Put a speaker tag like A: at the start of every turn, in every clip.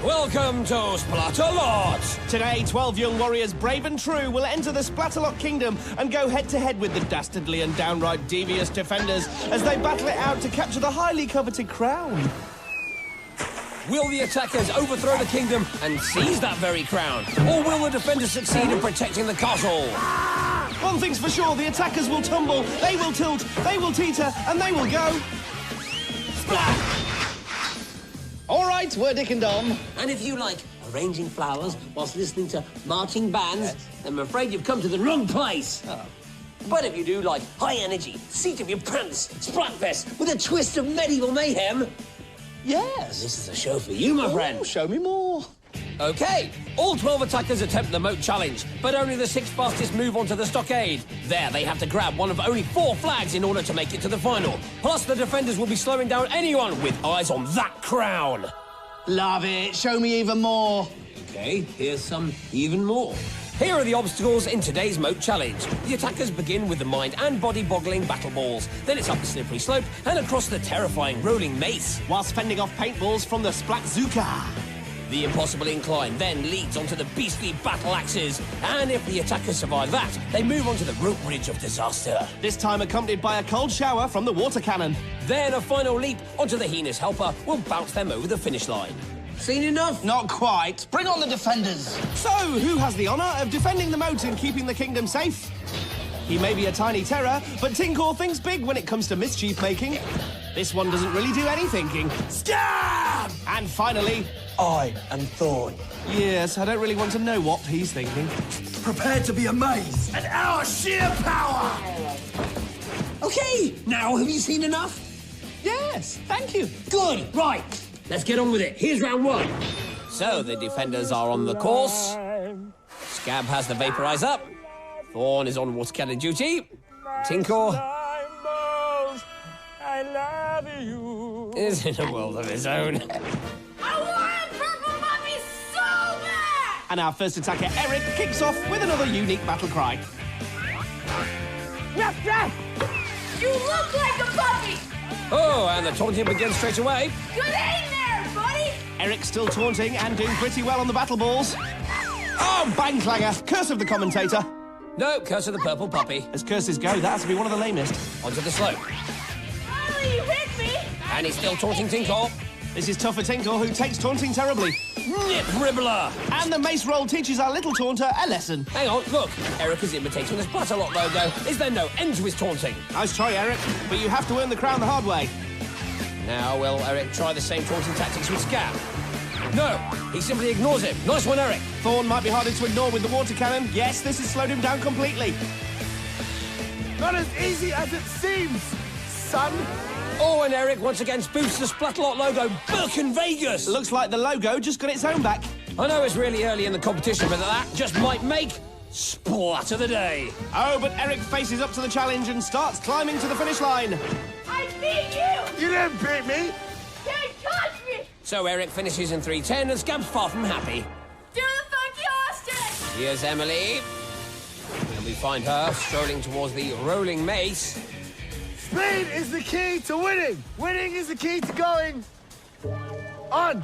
A: Welcome to Splatalot!
B: Today, 12 young warriors, brave and true, will enter the Splatalot kingdom and go head-to-head with the dastardly and downright devious defenders as they battle it out to capture the highly coveted crown.
A: Will the attackers overthrow the kingdom and seize that very crown? Or will the defenders succeed in protecting the castle?
B: One thing's for sure, the attackers will tumble, they will tilt, they will teeter, and they will go... Splat!
C: All right, we're Dick and Dom.
D: And if you like arranging flowers whilst listening to marching bands, then I'm afraid you've come to the wrong place. Oh. But if you do like high energy, seat of your pants, Splatfest with a twist of medieval mayhem,
C: Yes.
D: this is a show for you, my friend.
C: Show me more.
A: Okay, all 12 attackers attempt the moat challenge, but only the 6 fastest move onto the stockade. There, they have to grab one of only 4 flags in order to make it to the final. Plus, the defenders will be slowing down anyone with eyes on that crown.
C: Love it. Show me even more.
D: Okay, here's some even more.
A: Here are the obstacles in today's moat challenge. The attackers begin with the mind and body-boggling battle balls. Then it's up the slippery slope and across the terrifying rolling mace,
B: whilst fending off paintballs from the Splatzuka.
A: The impossible incline then leads onto the beastly battle axes. And if the attackers survive that, they move onto the rope bridge of disaster.
B: This time accompanied by a cold shower from the water cannon.
A: Then a final leap onto the heinous helper will bounce them over the finish line.
D: Seen enough?
C: Not quite. Bring on the defenders.
B: So, who has the honour of defending the moat and keeping the kingdom safe? He may be a tiny terror, but Tinkor thinks big when it comes to mischief making. This one doesn't really do any thinking. Stab! And finally...
C: I am Thorn.
B: Yes, I don't really want to know what he's thinking.
E: Prepare to be amazed at our sheer power!
D: Okay, now have you seen enough?
C: Yes, thank you.
D: Good, right. Let's get on with it. Here's round 1.
A: So the defenders are on the course. Scab has the vaporize up. Thorn is on water cannon duty. Tinkor
F: I love you.
A: is in a world of his own.
G: I want a purple puppy so bad!
B: And our first attacker, Erik, kicks off with another unique battle cry.
G: Ruff, ruff! You look like a puppy!
A: Oh, and the taunting begins straight away.
G: Good aim there, buddy!
B: Eric's still taunting and doing pretty well on the battle balls. Oh, bang clanger! Curse of the commentator.
A: No, curse of the purple puppy.
B: As curses go, that has to be one of the lamest.
A: Onto the slope.
G: Ollie, you hit me!
A: And he's still taunting Tinkor.
B: This is tough for Tinkor, who takes taunting terribly.
A: Nip Ribbler!
B: And the mace roll teaches our little taunter a lesson.
A: Hang on, look. Erik is imitating the Splatalot logo. Is there no end to his taunting?
B: Nice try, Erik, but you have to earn the crown the hard way.
A: Now, will Erik try the same taunting tactics with Scab? No, he simply ignores him. Nice one, Erik.
B: Thorn might be harder to ignore with the water cannon. Yes, this has slowed him down completely.
E: Not as easy as it seems, son.
A: Oh, and Erik once again spoofs the Splatalot logo. Birkin Vegas!
B: Looks like the logo just got its own back.
A: I know it's really early in the competition, but that just might make Splat of the day.
B: Oh, but Erik faces up to the challenge and starts climbing to the finish line.
G: I beat you!
E: You didn't beat me.
G: Can't touch me!
A: So Erik finishes in 3:10 and Scab's far from happy.
G: Do the funky ostrich!
A: Here's Emily. And we find her strolling towards the rolling mace.
E: Speed is the key to winning. Winning is the key to going on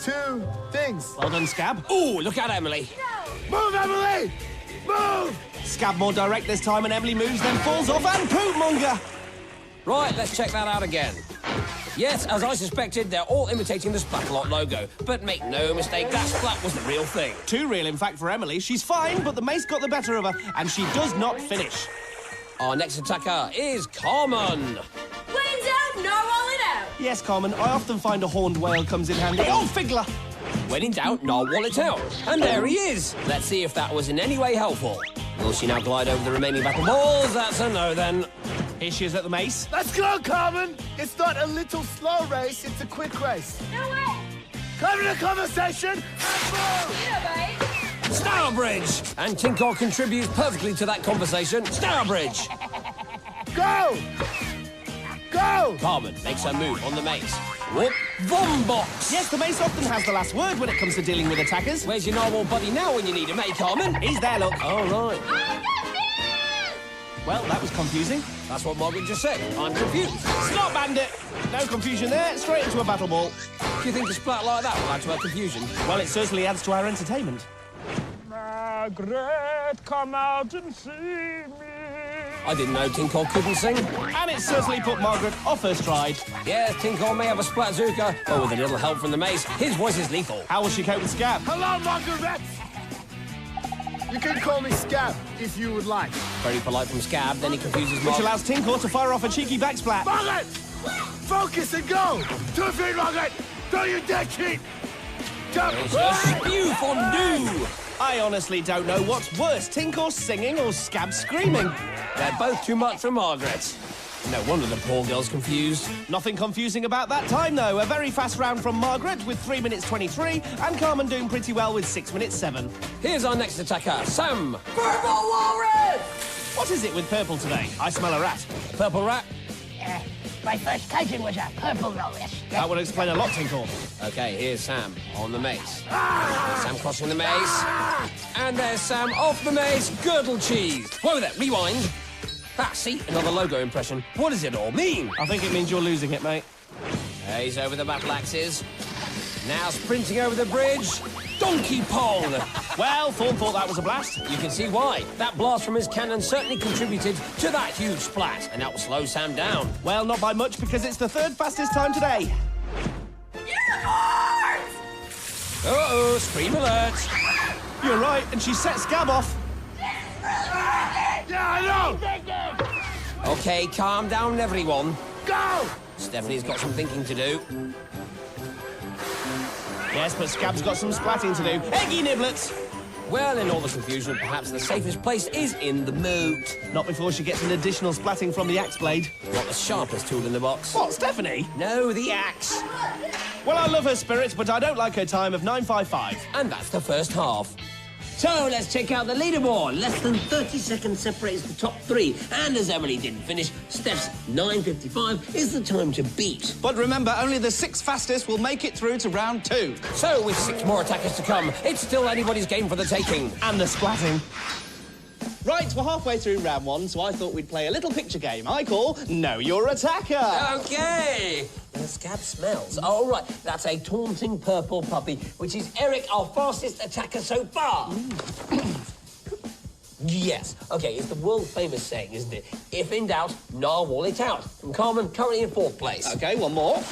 E: to things.
B: Well done, Scab.
A: Ooh, look out, Emily.
E: Move, Emily! Move!
B: Scab more direct this time, and Emily moves, then falls off and poopmonger.
A: Right, let's check that out again. Yes, as I suspected, they're all imitating the Splatalot logo. But make no mistake, that splat was the real thing.
B: Too real, in fact, for Emily. She's fine, but the mace got the better of her, and she does not finish.
A: Our next attacker is Carmen.
G: When in doubt, narwhal it out!
B: Yes, Carmen, I often find a horned whale comes in handy. Oh, Figgler!
A: When in doubt, narwhal it out. And there he is. Let's see if that was in any way helpful. Will she now glide over the remaining battle balls? That's a no, then.
B: Here she is at the mace.
E: Let's go, Carmen! It's not a little slow race, it's a quick race.
G: No way!
E: Come in a conversation and move!
G: Innovate!
A: Stourbridge! And Tinkor contributes perfectly to that conversation. Stourbridge!
E: Go! Go!
A: Carmen makes her move on the mace. Whoop! Vombox!
B: Yes, the mace often has the last word when it comes to dealing with attackers.
A: Where's your narwhal buddy now when you need him, eh, Carmen?
B: He's there, look.
A: Oh, right.
G: I'm the
B: Well, that was confusing.
A: That's what Margaret just said. I'm confused.
B: Stop, Bandit! No confusion there, straight into a battle ball.
A: Do you think a splat like that will add to our confusion?
B: Well, it certainly adds to our entertainment.
F: Margaret, come out and see me.
A: I didn't know Tinkle couldn't sing.
B: And it certainly put Margaret off her stride.
A: Yes, Tinkle may have a splatzuka, but with a little help from the mace, his voice is lethal.
B: How will she cope with Scab?
E: Hello, Margaret! You can call me Scab if you would like.
A: Very polite from Scab, then he confuses
B: Which
A: Margaret.
B: allows Tinkle to fire off a cheeky back splat.
E: Margaret! Focus and go! 2 feet, Margaret! Don't you dare cheat! Jump!
A: It's a spew fondue!
B: I honestly don't know what's worse, Tinkle singing or Scab screaming.
A: They're both too much for Margaret. No wonder the poor girl's confused.
B: Nothing confusing about that time, though. A very fast round from Margaret with 3 minutes 23, and Carmen doing pretty well with 6 minutes 7.
A: Here's our next attacker, Sam.
G: Purple walrus!
B: What is it with purple today? I smell a rat.
A: Purple rat.
G: My first cousin was a purple walrus.
B: That would explain a lot, Tinkle.
A: Okay, here's Sam on the mace. There's Sam crossing the mace. And there's Sam off the mace. Girdle cheese. Whoa there, rewind. Ah, see, another logo impression. What does it all mean?
B: I think it means you're losing it, mate.
A: He's over the battle axes. Now sprinting over the bridge. Donkey Pong!
B: Well, Thorn thought that was a blast.
A: You can see why. That blast from his cannon certainly contributed to that huge splat, and that will slow Sam down.
B: Well, not by much, because it's the 3rd fastest time today.
G: Unicorns!
A: Uh-oh, scream alert!
B: You're right, and she set Scab off.
E: Yeah, I know!
A: Okay, calm down, everyone.
E: Go!
A: Stephanie's got some thinking to do.
B: Yes, but Scab's got some splatting to do. Eggy niblets!
A: Well, in all the confusion, perhaps the safest place is in the moat.
B: Not before she gets an additional splatting from the axe blade.
A: Not the sharpest tool in the box.
B: What, Stephanie?
A: No, the axe.
B: Well, I love her spirit, but I don't like her time of 9:55.
A: And that's the first half.
D: So let's check out the leaderboard. Less than 30 seconds separates the top 3. And as Emily didn't finish, Steph's 9:55 is the time to beat.
C: But remember, only the 6 fastest will make it through to round 2.
A: So, with 6 more attackers to come, it's still anybody's game for the taking.
B: And the splatting.
C: Right, we're halfway through round 1, so I thought we'd play a little picture game I call Know Your Attacker.
A: Okay. The Scab smells. All right, that's a taunting purple puppy, which is Erik, our fastest attacker so far. Yes. Okay, it's the world-famous saying, isn't it? If in doubt, narwhal it out. From Carmen, currently in 4th place.
C: OK, one more.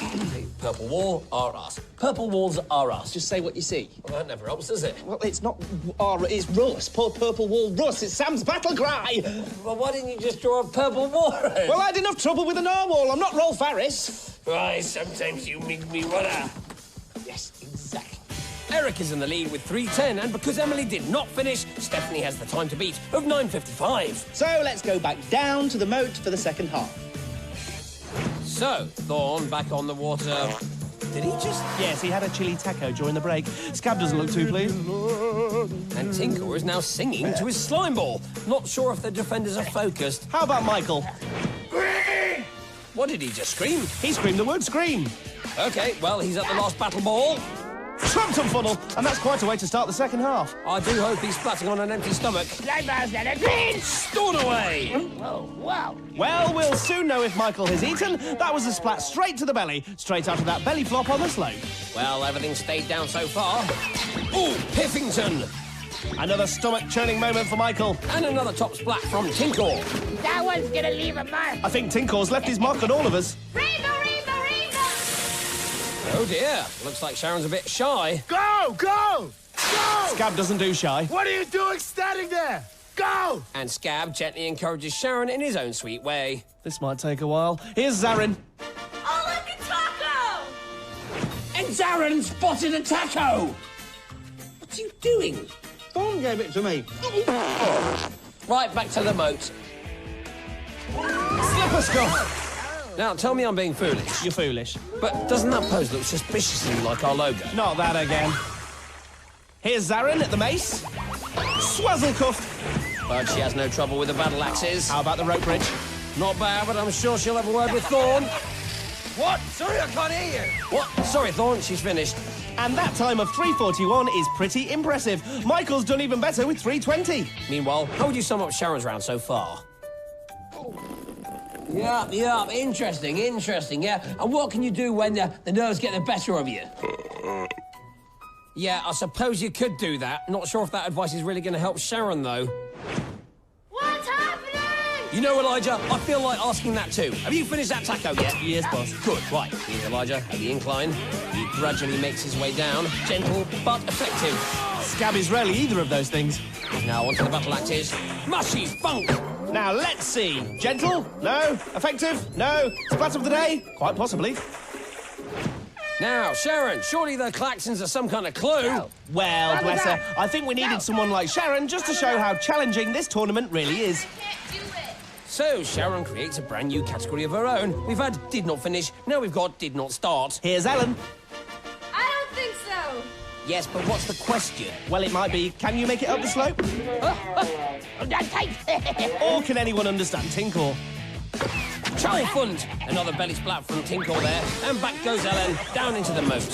A: Purple wall are us. Purple walls are us.
C: Just say what you see.
A: Well, that never helps, does it?
C: Well, it's not it's Russ. Poor Purple Wall Russ. It's Sam's battle cry.
A: Well, why didn't you just draw a purple wall?
C: Well, I had enough trouble with the narwhal. I'm not Rolf Harris.
A: Right, sometimes you make me wanna. Yes, exactly. Erik is in the lead with 3:10, and because Emily did not finish, Stephanie has the time to beat of 9:55.
C: So let's go back down to the moat for the second half.
A: So, Thorn back on the water. Did he just...
B: Yes, he had a chili taco during the break. Scab doesn't look too pleased.
A: And Tinker is now singing to his slime ball. Not sure if the defenders are focused.
B: How about Michael?
A: What did he just scream?
B: He screamed the word scream.
A: Okay, well, he's at the last battle ball.
B: Trumped and funnel, and that's quite a way to start the second half.
A: I do hope he's splatting on an empty stomach. Stored away!
G: Wow.
B: Well, we'll soon know if Michael has eaten. That was a splat straight to the belly, straight after that belly flop on the slope.
A: Well, everything stayed down so far. Ooh, Piffington!
B: Another stomach-churning moment for Michael.
A: And another top splat from Tinkle.
G: That one's gonna leave a mark.
B: I think Tinker's left his mark on all of us.
G: Rainbow, rainbow, rainbow!
A: Oh dear, looks like Sharon's a bit shy.
E: Go! Go! Go!
B: Scab doesn't do shy.
E: What are you doing standing there? Go!
A: And Scab gently encourages Sharon in his own sweet way.
B: This might take a while. Here's Zaryn.
G: Oh, look, a taco!
D: And Zaryn spotted a taco! What's you doing?
C: Thorn gave it to me.
A: Right, back to the moat.
B: Slipper scuff.
A: Now, tell me I'm being foolish,
B: You're foolish.
A: but doesn't that pose look suspiciously like our logo?
B: Not that again. Here's Zaryn at the mace. Swazzlecuff.
A: But she has no trouble with the battle axes.
B: How about the rope bridge?
A: Not bad, but I'm sure she'll have a word with Thorn.
F: What? Sorry, I can't hear you.
A: What? Sorry, Thorn, she's finished.
B: And that time of 3:41 is pretty impressive. Michael's done even better with 3:20.
A: Meanwhile, how would you sum up Sharon's round so far?
D: Yeah, interesting, yeah. And what can you do when the nerves get the better of you?
A: Yeah, I suppose you could do that. Not sure if that advice is really going to help Sharon, though.
G: What's happening?
A: You know, Elijah, I feel like asking that too. Have you finished that taco yet?
B: Yes, boss.
A: Good, right. Here's Elijah at the incline. He gradually makes his way down. Gentle, but effective.
B: Scab is rarely either of those things.
A: Now onto the battle axes. Mushy funk!
B: Now, let's see. Gentle? No. Effective? No. Splat of the day? Quite possibly.
A: Now, Sharon, surely the klaxons are some kind of clue.
B: Well, bless her, I think we needed someone like Sharon just to show how challenging this tournament really is.
G: Can't do it.
A: So, Sharon creates a brand new category of her own. We've had did not finish, now we've got did not start.
B: Here's Ellen.
G: I don't think so.
A: Yes, but what's the question?
B: Well, it might be, can you make it up the slope? Or can anyone understand Tinkle?
A: Chalfund! Another belly splat from Tinkle there, and back goes Ellen, down into the moat.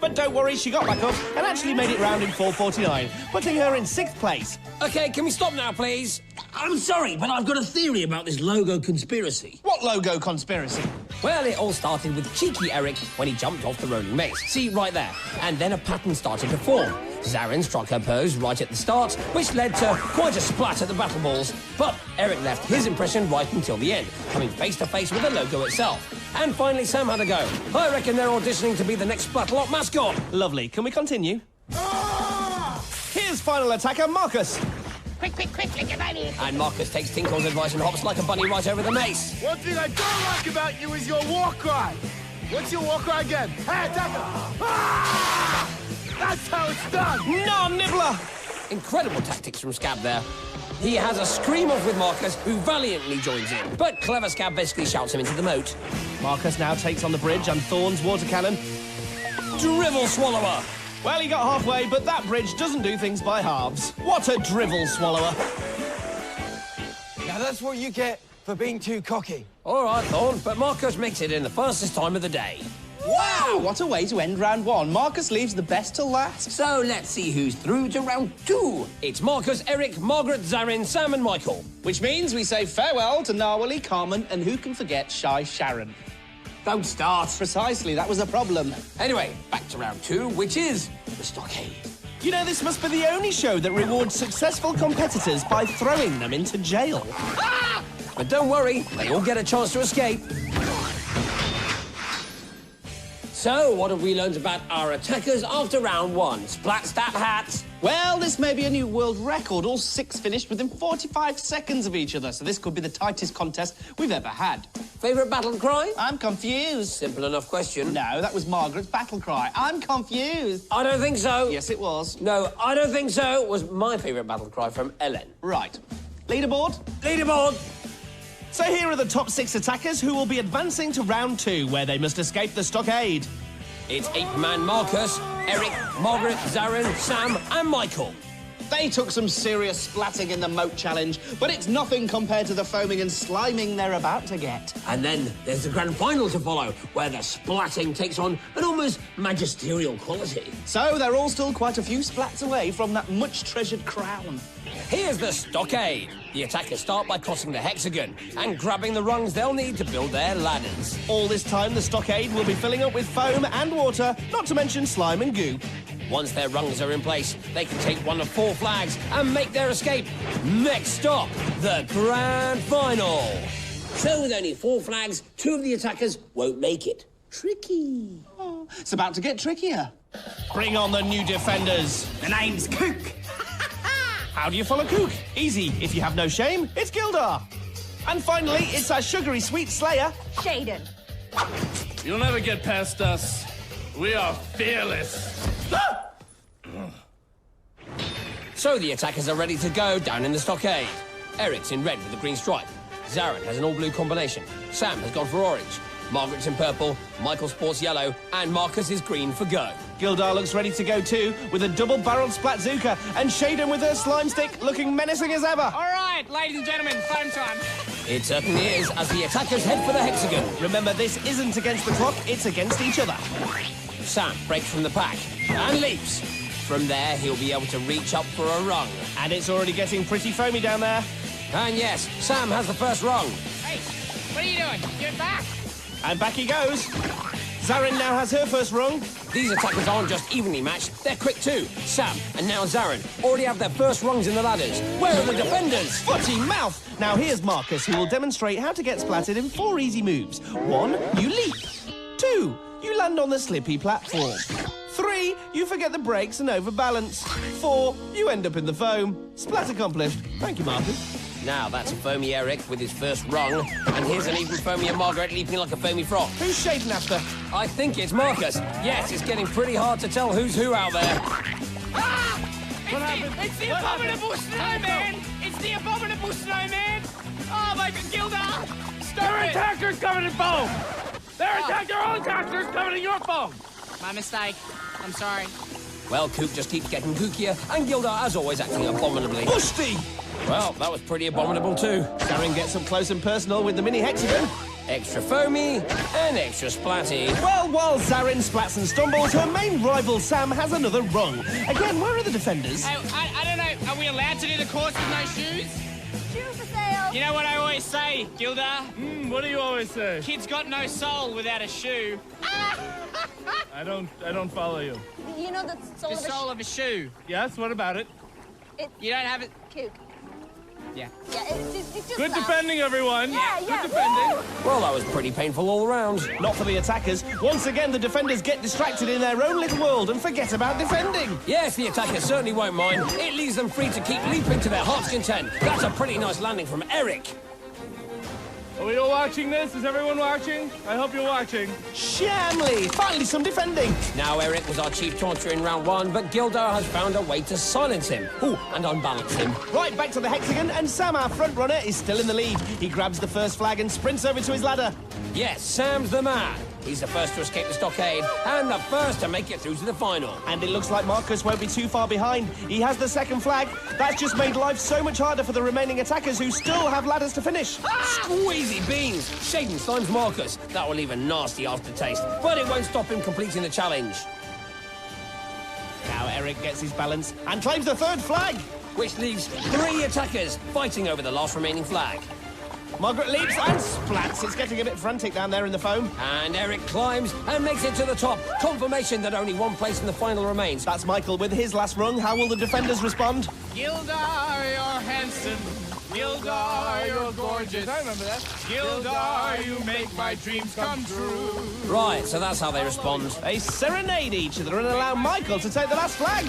B: But don't worry, she got back up and actually made it round in 4:49, putting her in 6th place.
A: OK, can we stop now, please?
D: I'm sorry, but I've got a theory about this logo conspiracy.
B: What logo conspiracy?
A: Well, it all started with cheeky Erik when he jumped off the rolling mace. See, right there. And then a pattern started to form. Zaryn struck her pose right at the start, which led to quite a splat at the battle balls. But Erik left his impression right until the end, coming face to face with the logo itself. And finally, Sam had a go. I reckon they're auditioning to be the next Splatalot mascot.
B: Lovely. Can we continue? Here's final attacker, Marcus.
G: Quick, like a bunny.
A: And Marcus takes Tinkle's advice and hops like a bunny right over the mace.
E: One thing I don't like about you is your war cry. What's your war cry again? Hey, attacker! Ah! That's how it's done!
B: No, Nibbler!
A: Incredible tactics from Scab there. He has a scream-off with Marcus, who valiantly joins in. But clever Scab basically shouts him into the moat.
B: Marcus now takes on the bridge and Thorn's water cannon.
A: Drivel Swallower!
B: Well, he got halfway, but that bridge doesn't do things by halves. What a drivel swallower.
F: Now that's what you get for being too cocky.
A: All right, Thorn, but Marcus makes it in the fastest time of the day.
C: Wow, what a way to end round 1. Marcus leaves the best till last.
D: So let's see who's through to round 2.
A: It's Marcus, Erik, Margaret, Zaryn, Sam and Michael.
C: Which means we say farewell to Narwhally, Carmen, and who can forget Shy Sharon.
D: Don't start.
C: Precisely, that was a problem.
A: Anyway, back to round 2, which is the stockade.
B: You know, this must be the only show that rewards successful competitors by throwing them into jail.
A: Ah! But don't worry, they all get a chance to escape. So, what have we learned about our attackers after round 1? Splat stat hats.
C: Well, this may be a new world record. All 6 finished within 45 seconds of each other, so this could be the tightest contest we've ever had.
A: Favourite battle cry?
C: I'm confused.
A: Simple enough question.
C: No, that was Margaret's battle cry. I'm confused.
A: I don't think so.
C: Yes, it was.
A: No, I don't think so. Was my favourite battle cry from Ellen.
C: Right. Leaderboard?
A: Leaderboard!
B: So here are the top 6 attackers who will be advancing to round 2, where they must escape the stockade.
A: It's Ape-Man Marcus, Erik, Margaret, Zaryn, Sam and Michael.
C: They took some serious splatting in the moat challenge, but it's nothing compared to the foaming and sliming they're about to get.
D: And then there's the grand final to follow, where the splatting takes on an almost magisterial quality.
C: So they're all still quite a few splats away from that much-treasured crown.
A: Here's the stockade. The attackers start by crossing the hexagon and grabbing the rungs they'll need to build their ladders.
B: All this time, the stockade will be filling up with foam and water, not to mention slime and goo.
A: Once their rungs are in place, they can take one of 4 flags and make their escape. Next stop, the grand final.
D: So with only 4 flags, 2 of the attackers won't make it. Tricky.
C: Oh, it's about to get trickier.
B: Bring on the new defenders.
F: The name's Kook.
B: How do you follow Kook? Easy. If you have no shame, it's Gildar. And finally, it's our sugary sweet slayer,
G: Shaden.
H: You'll never get past us. We are fearless.
A: So the attackers are ready to go down in the stockade. Erik's in red with the green stripe. Zaryn has an all-blue combination. Sam has gone for orange. Margaret's in purple, Michael sports yellow, and Marcus is green for go.
B: Gildar looks ready to go too, with a double-barreled Splatzuka, and Shaden with her slime stick looking menacing as ever.
F: All right, ladies and gentlemen, foam time.
A: It certainly is, as the attackers head for the hexagon.
B: Remember, this isn't against the clock, it's against each other.
A: Sam breaks from the pack and leaps. From there, he'll be able to reach up for a rung.
B: And it's already getting pretty foamy down there.
A: And yes, Sam has the first rung.
F: Hey,
I: What are you doing? Get back!
B: And back he goes. Zaryn now has her first rung.
A: These attackers aren't just evenly matched, they're quick too. Sam and now Zaryn already have their first rungs in the ladders. Where are the defenders?
B: Footy mouth! Now here's Marcus, who will demonstrate how to get splattered in 4 easy moves. 1, you leap. 2, you land on the slippy platform. 3, you forget the brakes and overbalance. 4, you end up in the foam. Splat accomplished. Thank you, Marcus.
A: Now that's a foamy Erik with his first rung. And here's an even foamier Margaret leaping like a foamy frog.
B: Who's shading after?
A: I think it's Marcus. Yes, it's getting pretty hard to tell who's who out there.
I: Ah! It's the abominable snowman! It's the abominable snowman! Oh my God, Gilda! Stop
H: Their
I: it!
H: attackers coming in foam! Their own attackers coming in your foam!
I: My mistake. I'm sorry.
A: Well, Coop just keeps getting kookier, and Gilda, as always, acting abominably.
B: Busty!
A: Well, that was pretty abominable too.
B: Zaryn gets up close and personal with the mini hexagon.
A: Extra foamy and extra splatty.
B: Well, while Zaryn splats and stumbles, her main rival Sam has another rung. Again, where are the defenders?
I: I don't know. Are we allowed to do the course with no shoes?
G: Shoes for sale.
I: You know what I always say, Gilda?
H: What do you always say?
I: Kid's got no soul without a shoe.
H: I don't follow you.
G: You know the soul
I: The
G: of a
I: sole of a shoe.
H: Yes, what about it?
I: You don't have it?
G: Kook.
I: Yeah.
G: Yeah, it's just
H: Good
G: sound.
H: defending, everyone.
G: Yeah.
H: Good defending.
A: Well, that was pretty painful all around.
B: Not for the attackers. Once again, the defenders get distracted in their own little world and forget about defending.
A: Yes, the attackers certainly won't mind. It leaves them free to keep leaping to their heart's content. That's a pretty nice landing from Erik.
H: Are we all watching this? Is everyone watching? I hope you're watching.
B: Shamley! Finally some defending.
A: Now Erik was our chief taunter in round 1, but Gilda has found a way to silence him. Ooh, and unbalance him.
B: Right back to the hexagon, and Sam, our front runner, is still in the lead. He grabs the first flag and sprints over to his ladder.
A: Yes, Sam's the man. He's the first to escape the stockade and the first to make it through to the final.
B: And it looks like Marcus won't be too far behind. He has the second flag. That's just made life so much harder for the remaining attackers who still have ladders to finish.
A: Squeezy beans! Shaden slimes Marcus. That will leave a nasty aftertaste, but it won't stop him completing the challenge.
B: Now Erik gets his balance and claims the third flag.
A: Which leaves 3 attackers fighting over the last remaining flag.
B: Margaret leaps and splats. It's getting a bit frantic down there in the foam.
A: And Erik climbs and makes it to the top. Confirmation that only one place in the final remains.
B: That's Michael with his last rung. How will the defenders respond?
I: Gilda, you're handsome. Gilda, you're gorgeous.
H: I remember that.
I: Gilda, you make my dreams come true.
A: Right, so that's how they respond.
B: They serenade each other and allow Michael to take the last flag.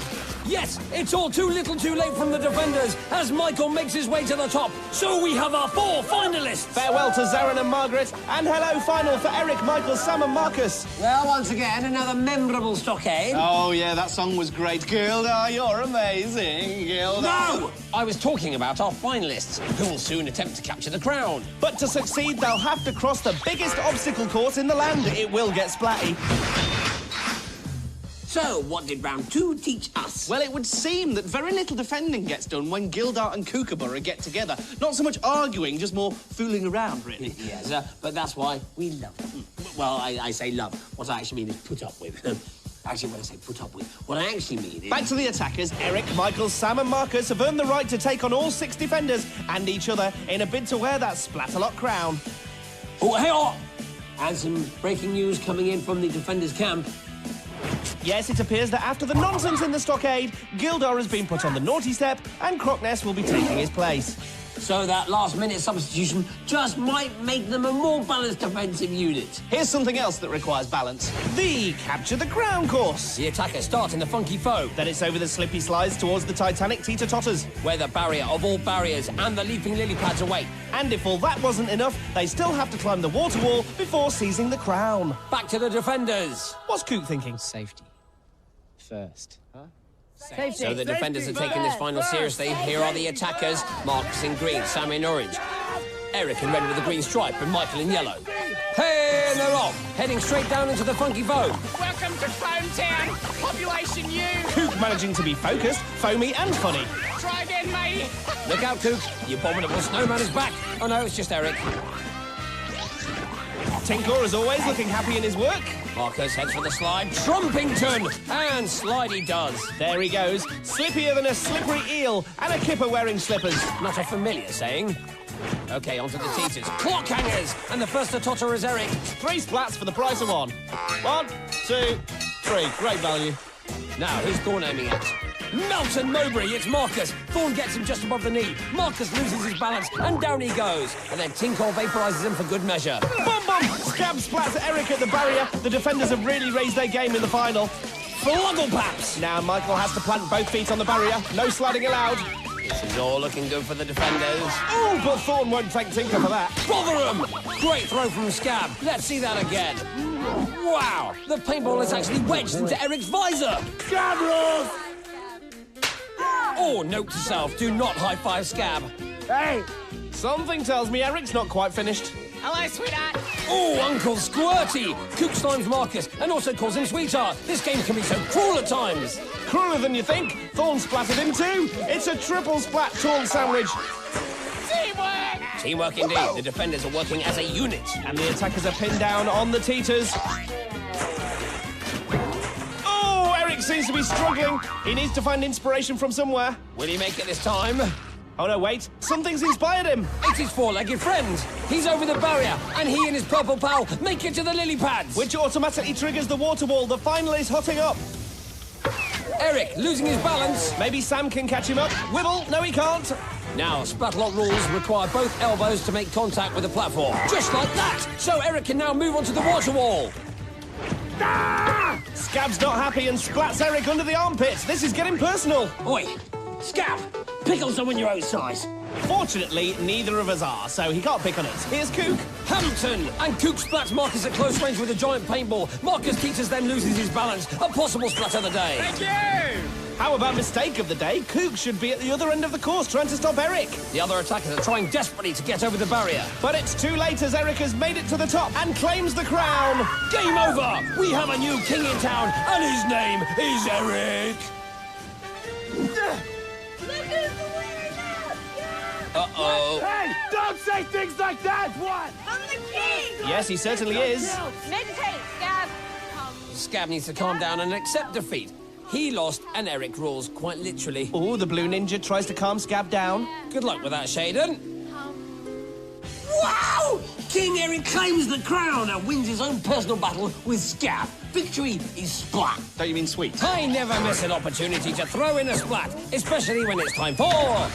A: Yes, it's all too little too late from the defenders as Michael makes his way to the top. So we have our 4 finalists.
B: Farewell to Zaryn and Margaret, and hello final for Erik, Michael, Sam and Marcus.
D: Well, once again, another memorable stockade.
C: Oh, yeah, that song was great. Gilda, you're amazing, Gilda.
A: No! I was talking about our finalists, who will soon attempt to capture the crown.
B: But to succeed, they'll have to cross the biggest obstacle course in the land. It will get splatty.
D: So, what did round 2 teach us?
C: Well, it would seem that very little defending gets done when Gilda and Kookaburra get together. Not so much arguing, just more fooling around, really.
D: Yes, but that's why we love them. Well, I say love. What I actually mean is put up with. Actually, when I say put up with, what I actually mean is...
B: Back to the attackers. Erik, Michael, Sam and Marcus have earned the right to take on all 6 defenders and each other in a bid to wear that Splatalot crown.
D: Oh, hey, oh! And some breaking news coming in from the defenders' camp.
B: Yes, it appears that after the nonsense in the stockade, Gildor has been put on the naughty step and Crockness will be taking his place.
D: So that last-minute substitution just might make them a more balanced defensive unit.
C: Here's something else that requires balance.
B: The Capture the Crown course.
A: The attackers start in the funky foam.
B: Then it's over the slippy slides towards the Titanic teeter-totters.
A: Where the barrier of all barriers and the leaping lily pads await.
B: And if all that wasn't enough, they still have to climb the water wall before seizing the crown.
A: Back to the defenders.
B: What's Coop thinking?
C: Safety. First.
G: Safety.
A: So the defenders are taking this final seriously. Here are the attackers. Marcus in green, Sam in orange. Erik in red with a green stripe and Michael in yellow. Hey, and they're off, heading straight down into the funky foam.
I: Welcome to Foam Town. Population U.
B: Coop managing to be focused, foamy and funny.
I: Try again, matey.
A: Look out, Coop. The abominable snowman is back. Oh, no, it's just Erik.
B: Tinkor, as always, looking happy in his work.
A: Marcus heads for the slide. Trumpington! And slide he does.
B: There he goes, slippier than a slippery eel and a kipper wearing slippers.
A: Not a familiar saying. OK, onto the teeters. Clock hangers! And the first to totter is Erik.
B: 3 splats for the price of 1. 1, 2, 3. Great value.
A: Now, who's Thorn aiming at? Melton Mowbray, it's Marcus. Thorn gets him just above the knee. Marcus loses his balance, and down he goes. And then Tinkle vaporises him for good measure.
B: Bum bum! Scab splats Erik at the barrier. The defenders have really raised their game in the final.
A: Flugglepaps!
B: Now Michael has to plant both feet on the barrier. No sliding allowed.
A: This is all looking good for the defenders.
B: Oh, but Thorn won't thank Tinker for that.
A: Rotherham! Great throw from Scab. Let's see that again. Wow! The paintball is actually wedged into Erik's visor.
E: Scab rules!
A: Oh, note to self, do not high-five Scab.
E: Hey!
B: Something tells me Erik's not quite finished.
I: Hello, sweetheart.
A: Oh, Uncle Squirty! Kook slimes Marcus and also calls him sweetheart. This game can be so cruel at times.
B: Crueler than you think. Thorn splattered him too. It's a triple splat taunt sandwich.
I: Teamwork!
A: Teamwork indeed. The defenders are working as a unit.
B: And the attackers are pinned down on the teeters. Oh, Erik seems to be struggling. He needs to find inspiration from somewhere.
A: Will he make it this time?
B: Oh no, wait. Something's inspired him.
A: It's his four-legged friend. He's over the barrier, and he and his purple pal make it to the lily pads.
B: Which automatically triggers the water wall. The final is hotting up.
A: Erik losing his balance.
B: Maybe Sam can catch him up. Wibble. No, he can't.
A: Now, Splatalot rules require both elbows to make contact with the platform. Just like that. So Erik can now move onto the water wall.
B: Ah! Scab's not happy and splats Erik under the armpits. This is getting personal.
D: Oi, Scab, pick on someone your own size.
B: Fortunately, neither of us are, so he can't pick on us. Here's Kook.
A: Hampton! And Kook splats Marcus at close range with a giant paintball. Marcus Teeters then loses his balance. A possible splat of the day.
I: Thank you!
B: How about mistake of the day? Kook should be at the other end of the course trying to stop Erik.
A: The other attackers are trying desperately to get over the barrier.
B: But it's too late as Erik has made it to the top and claims the crown.
A: Game over! We have a new king in town, and his name is Erik. Uh-oh.
E: Hey, don't say things like that! What?
G: I'm the king!
B: Yes, he certainly is.
G: Meditate, Scab.
A: Scab needs to calm down and accept defeat. He lost, and Erik rules, quite literally.
B: Oh, the blue ninja tries to calm Scab down.
A: Good luck with that, Sharon.
D: Wow! King Erik claims the crown and wins his own personal battle with Scab. Victory is splat.
B: Don't you mean sweet?
A: I never miss an opportunity to throw in a splat, especially when it's time for...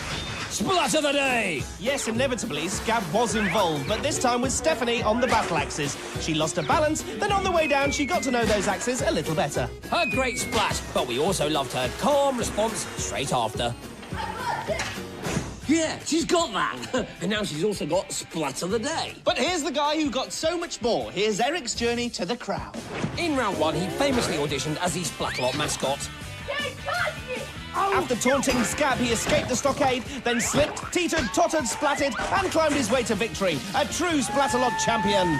A: Splat of the day!
B: Yes, inevitably, Scab was involved, but this time with Stephanie on the battle axes. She lost her balance, then on the way down, she got to know those axes a little better.
A: Her great splat, but we also loved her calm response straight after.
D: Yeah, she's got that. And now she's also got splat of the day.
C: But here's the guy who got so much more. Here's Erik's journey to the crown.
A: In round one, he famously auditioned as the Splatalot mascot.
G: They touched me!
B: After taunting Scab, he escaped the stockade, then slipped, teetered, tottered, splatted, and climbed his way to victory. A true Splatalot champion.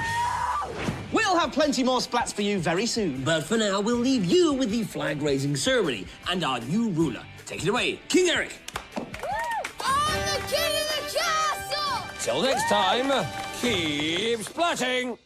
C: We'll have plenty more splats for you very soon.
D: But for now, we'll leave you with the flag-raising ceremony and our new ruler. Take it away, King Erik.
G: I'm the king of the castle!
A: Till next time, keep splatting!